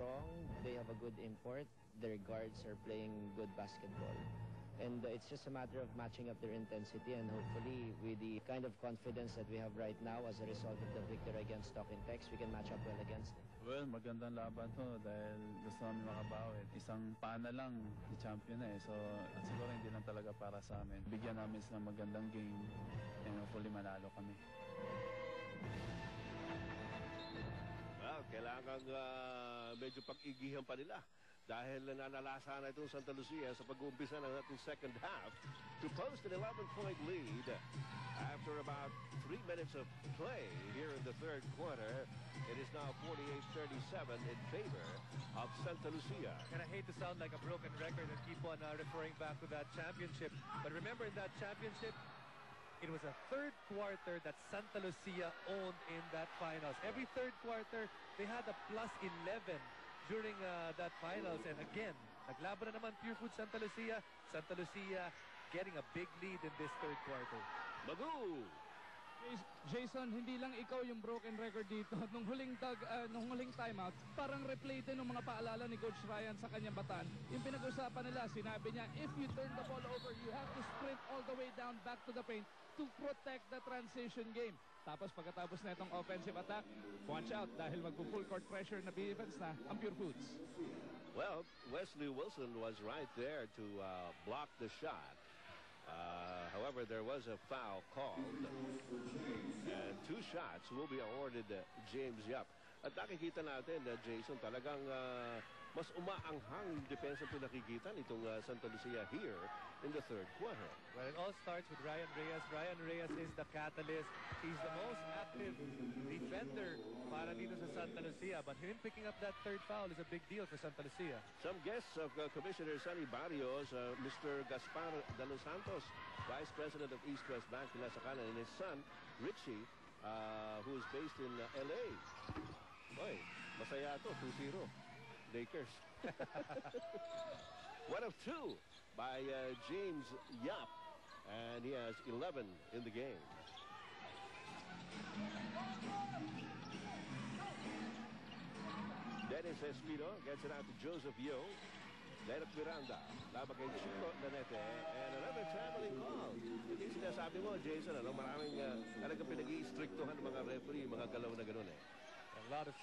strong. They have a good import. Their guards are playing good basketball. And it's just a matter of matching up their intensity, and hopefully with the kind of confidence that we have right now as a result of the victory against Talking Tex, we can match up well against them. Well, magandang laban to dahil gusto namin makabawi. Isang pana lang, i-champion na eh. So, siguro hindi lang talaga para sa amin. Bigyan namin sila magandang game and hopefully manalo kami. Well, kailangan medyo pag-igihan pa nila. Dahil nanalasa na itong Santa Lucia sa pag-uumpisa ng ating second half to post an 11-point lead after about 3 minutes of play here in the third quarter. It is now 48-37 in favor of Santa Lucia. And I hate to sound like a broken record and keep on referring back to that championship. But remember, in that championship, it was a third quarter that Santa Lucia owned in that finals. Every third quarter, they had a plus 11 during that finals. And again, naglaban na naman Pure Food Santa Lucia. Santa Lucia getting a big lead in this third quarter. Magoo! Jason, hindi lang ikaw yung broken record dito. Nung huling timeout, parang replay din ng mga paalala ni Coach Ryan sa kanyang bataan. Yung pinag-usapan nila, sinabi niya, if you turn the ball over, you have to sprint all the way down back to the paint to protect the transition game. Tapos pagkatapos na itong offensive attack, watch out dahil magpo-full court pressure na defense na ang Pure Foods. Well, Wesley Wilson was right there to block the shot. However, there was a foul called, and 2 shots will be awarded James Yap. At nakikita natin na Jason talagang mas umaanghang yung depensa pinakikita nitong Santa Lucia here in the third quarter. Well, it all starts with Ryan Reyes. Ryan Reyes is the catalyst. He's the most active defender para dito sa Santa Lucia. But him picking up that third foul is a big deal for Santa Lucia. Some guests of Commissioner Sonny Barrios, Mr. Gaspar de los Santos, Vice President of East West Bank in Lasacana, and his son, Richie, who is based in L.A. Oy, masaya to, 2-0. Lakers. 1 of 2 by James Yap, and he has 11 in the game. Dennis Espino gets it out to Joseph Yo. Lennox Miranda, laban kay Chico Lanete, and another traveling call. Hindi sinasabi mo, Jason, maraming talagang pinag-i-strictohan ng mga referee, mga galaw na ganun eh.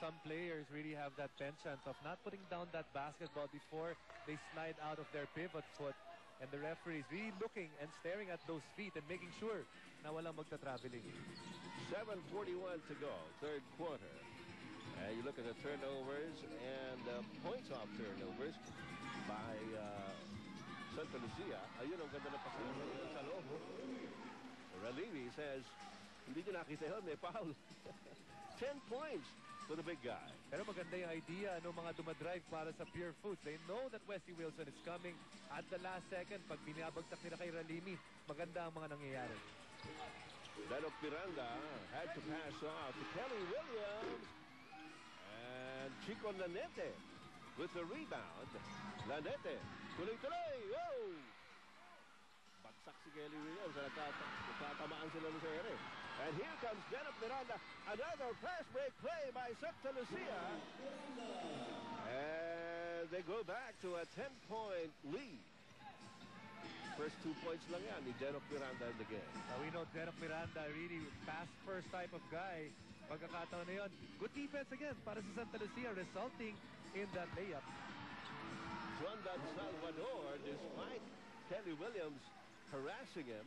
Some players really have that penchant of not putting down that basketball before they slide out of their pivot foot. And the referee is really looking and staring at those feet and making sure na walang magta-traveling. 7:41 to go, third quarter. And you look at the turnovers and points off turnovers by Santa Lucia. Ayun ang ganda ng pasalan sa loob. Raleigh says, hindi nyo nakita yun, may foul. 10 points for the big guy. Pero maganda yung idea ng mga dumadrive para sa Pure Foods. They know that Wesley Wilson is coming at the last second. Pag binabagsak nila kay Ralimi, maganda ang mga nangyayari. Lennox Miranda had to pass off to Kelly Williams. And Chico Lanete with the rebound. Lanete, tuloy-tuloy! Whoa! Bagsak si Kelly Williams. Nagtatamaan sila ng sere. And here comes Lennox Miranda. Another fast break play by Santa Lucia. And they go back to a 10-point lead. First 2 points lang yan ni Lennox Miranda in the game. We know Lennox Miranda, really fast first type of guy. Pagkakataon na yun. Good defense again para sa Santa Lucia, resulting in that layup. Juan Salvador, despite Kelly Williams harassing him,